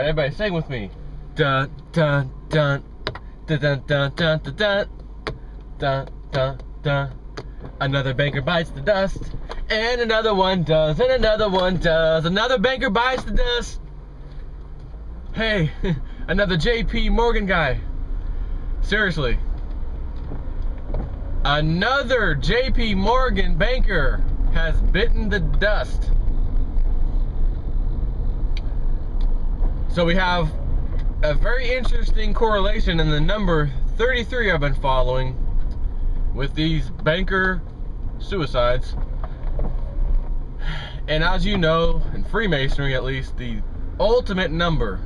right, everybody sing with me. Dun dun dun dun dun dun dun dun dun dun dun. Another banker bites the dust, and another one does, and another one does. Another banker bites the dust. Hey, another JP Morgan guy. Seriously. Another JP Morgan banker has bitten the dust. So we have a very interesting correlation in the number 33 I've been following with these banker suicides. And as you know, in Freemasonry at least, the ultimate number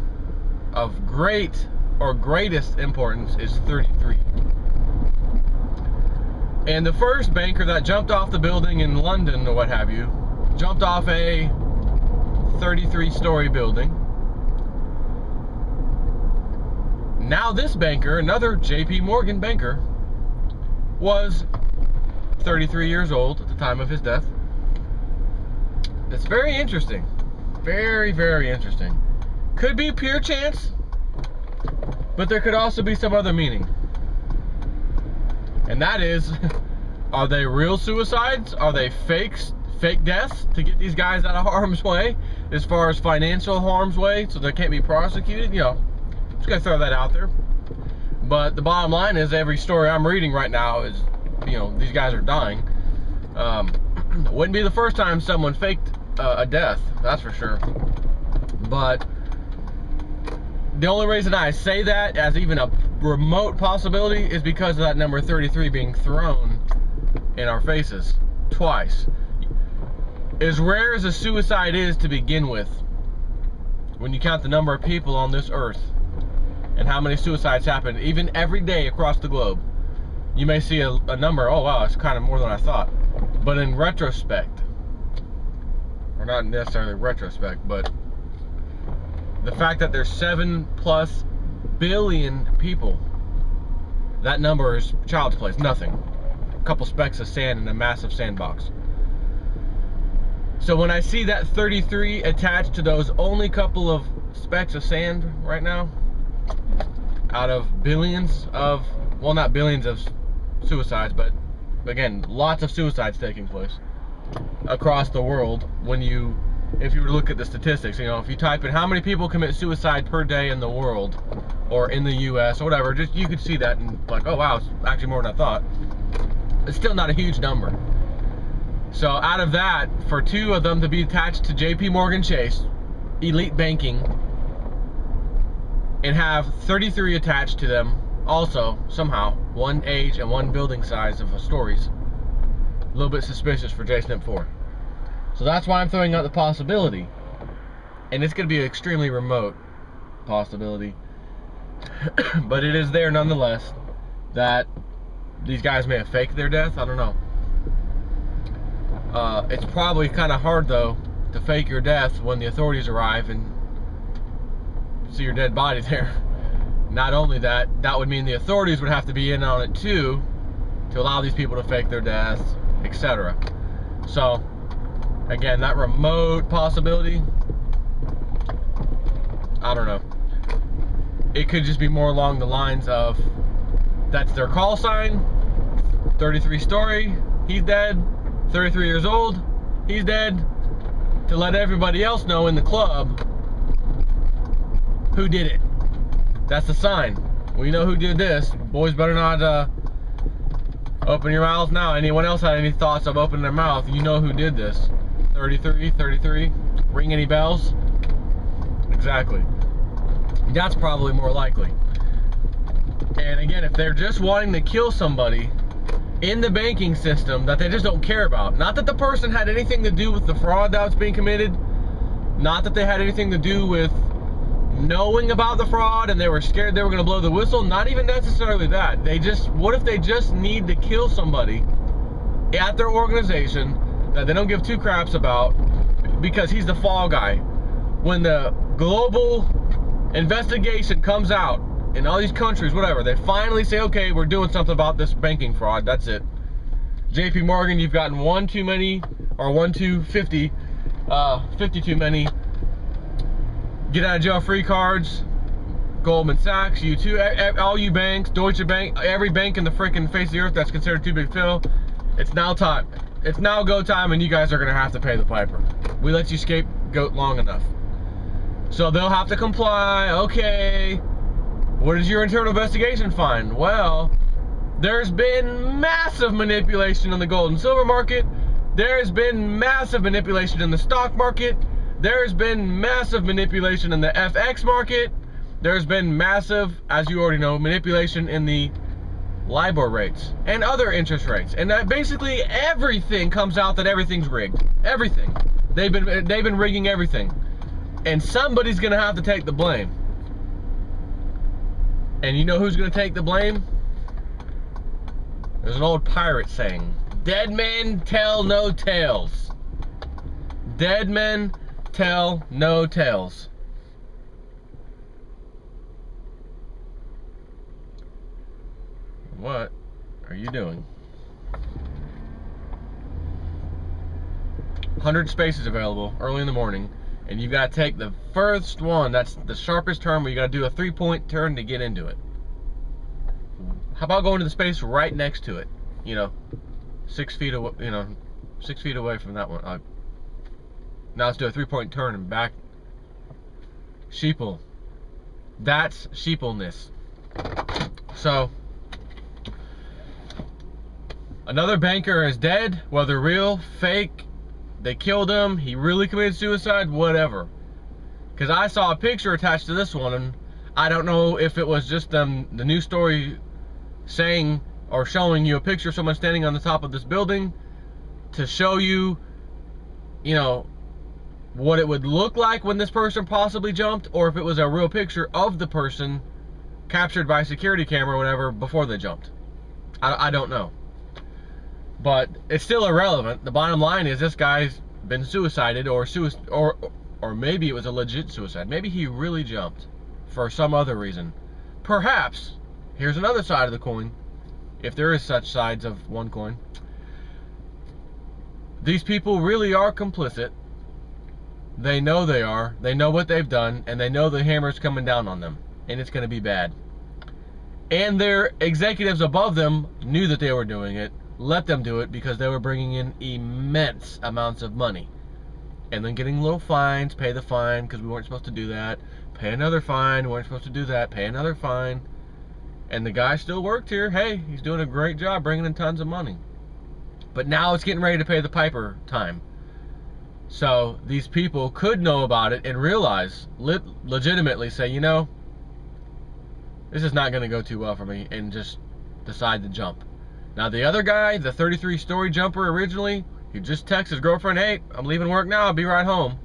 of great or greatest importance is 33. And the first banker that jumped off the building in London or what have you, jumped off a 33-story building. Now this banker, another JP Morgan banker, was 33 years old at the time of his death. It's very interesting. Very, very interesting. Could be pure chance, but there could also be some other meaning. And that is, are they real suicides? Are they fake deaths to get these guys out of harm's way, as far as financial harm's way, so they can't be prosecuted? You know, just gotta throw that out there. But the bottom line is, every story I'm reading right now is, you know, these guys are dying. Wouldn't be the first time someone faked a death, that's for sure. But the only reason I say that as even a remote possibility is because of that number 33 being thrown in our faces twice. As rare as a suicide is to begin with, when you count the number of people on this earth and how many suicides happen even every day across the globe, you may see a number, oh wow, it's kind of more than I thought. But in retrospect, or not necessarily retrospect, but the fact that there's 7+ billion people, that number is child's play. It's nothing. A couple specks of sand in a massive sandbox. So when I see that 33 attached to those only couple of specks of sand right now, out of billions of, well, not billions of suicides, but again, lots of suicides taking place across the world. If you were to look at the statistics, you know, if you type in how many people commit suicide per day in the world, or in the US, or whatever, just you could see that and like, oh wow, it's actually more than I thought. It's still not a huge number. So out of that, for 2 of them to be attached to JP Morgan Chase, elite banking, and have 33 attached to them also, somehow, one age and one building size of stories, a little bit suspicious for Jason M4. So that's why I'm throwing out the possibility, and it's going to be an extremely remote possibility, but it is there nonetheless, that these guys may have faked their death. I don't know. It's probably kind of hard though to fake your death when the authorities arrive and see your dead body there. Not only that, that would mean the authorities would have to be in on it too, to allow these people to fake their deaths, etc. So again, that remote possibility, I don't know. It could just be more along the lines of, that's their call sign, 33 story, he's dead, 33 years old, he's dead, to let everybody else know in the club who did it. That's the sign. We know who did this. Boys better not open your mouths now. Anyone else had any thoughts of opening their mouth, you know who did this. 33, ring any bells? Exactly. That's probably more likely. And again, if they're just wanting to kill somebody in the banking system that they just don't care about, not that the person had anything to do with the fraud that was being committed, not that they had anything to do with knowing about the fraud and they were scared they were going to blow the whistle, not even necessarily that. They just, what if they just need to kill somebody at their organization that they don't give 2 craps about because he's the fall guy? When the global investigation comes out in all these countries, whatever, they finally say, okay, we're doing something about this banking fraud, that's it. JP Morgan, you've gotten 1 too many, or 50 too many get out of jail free cards, Goldman Sachs, you too, all you banks, Deutsche Bank, every bank in the freaking face of the earth that's considered too big to fail. It's now time. It's now go time, and you guys are gonna have to pay the piper. We let you scapegoat long enough. So they'll have to comply. Okay, what does your internal investigation find? Well, there's been massive manipulation in the gold and silver market. There's been massive manipulation in the stock market. There's been massive manipulation in the FX market. There's been massive, as you already know, manipulation in the LIBOR rates and other interest rates. And basically everything comes out that everything's rigged. Everything. They've been rigging everything. And somebody's gonna have to take the blame. And you know who's gonna take the blame? There's an old pirate saying, dead men tell no tales. Dead men tell no tales. What are you doing? 100 spaces available early in the morning, and you've got to take the first one. That's the sharpest turn where you got to do a 3-point turn to get into it. How about going to the space right next to it? You know, 6 feet away. You know, 6 feet away from that one. Now let's do a 3-point turn and back. Sheeple. That's sheepleness. So, another banker is dead, whether real, fake, they killed him, he really committed suicide, whatever. Because I saw a picture attached to this one, and I don't know if it was just the news story saying or showing you a picture of someone standing on the top of this building to show you, you know, what it would look like when this person possibly jumped, or if it was a real picture of the person captured by a security camera or whatever before they jumped. I don't know. But it's still irrelevant. The bottom line is this guy's been suicided, or maybe it was a legit suicide. Maybe he really jumped for some other reason. Perhaps, here's another side of the coin, if there is such sides of one coin. These people really are complicit. They know they are. They know what they've done, and they know the hammer's coming down on them, and it's going to be bad. And their executives above them knew that they were doing it, let them do it because they were bringing in immense amounts of money. And then getting little fines, pay the fine because we weren't supposed to do that, pay another fine, we weren't supposed to do that, pay another fine. And the guy still worked here. Hey, he's doing a great job bringing in tons of money. But now it's getting ready to pay the piper time. So these people could know about it and realize, legitimately say, you know, this is not going to go too well for me, and just decide to jump. Now the other guy, the 33-story jumper originally, he just texts his girlfriend, hey, I'm leaving work now, I'll be right home.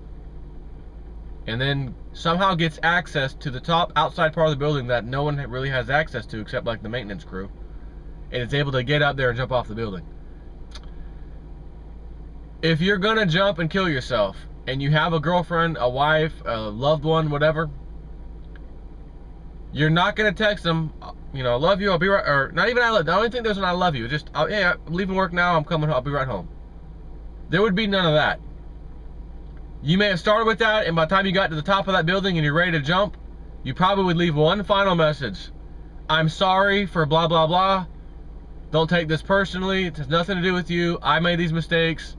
And then somehow gets access to the top outside part of the building that no one really has access to except like the maintenance crew. And is able to get up there and jump off the building. If you're gonna jump and kill yourself, and you have a girlfriend, a wife, a loved one, whatever, you're not gonna text them, you know, I love you, I'll be right, or not even I love, I don't think there's an I love you, just, yeah, I'm leaving work now, I'm coming home, I'll be right home. There would be none of that. You may have started with that, and by the time you got to the top of that building and you're ready to jump, you probably would leave one final message. I'm sorry for blah, blah, blah. Don't take this personally, it has nothing to do with you, I made these mistakes.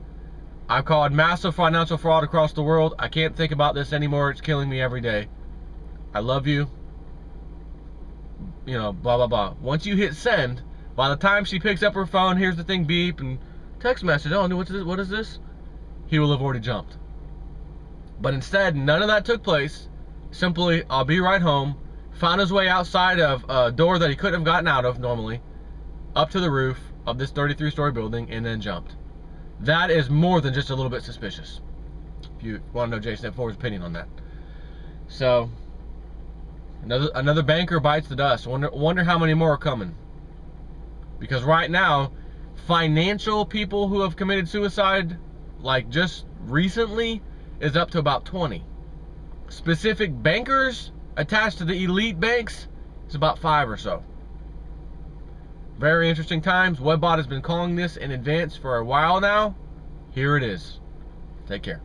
I've caused massive financial fraud across the world. I can't think about this anymore. It's killing me every day. I love you. You know, blah, blah, blah. Once you hit send, by the time she picks up her phone, here's the thing, beep, and text message, oh, what is this? He will have already jumped. But instead, none of that took place. Simply, I'll be right home. Found his way outside of a door that he couldn't have gotten out of normally, up to the roof of this 33-story building, and then jumped. That is more than just a little bit suspicious. If you want to know Jason F4's opinion on that. So, another banker bites the dust. Wonder how many more are coming. Because right now, financial people who have committed suicide, like just recently, is up to about 20. Specific bankers attached to the elite banks is about 5 or so. Very interesting times. Webbot has been calling this in advance for a while now. Here it is. Take care.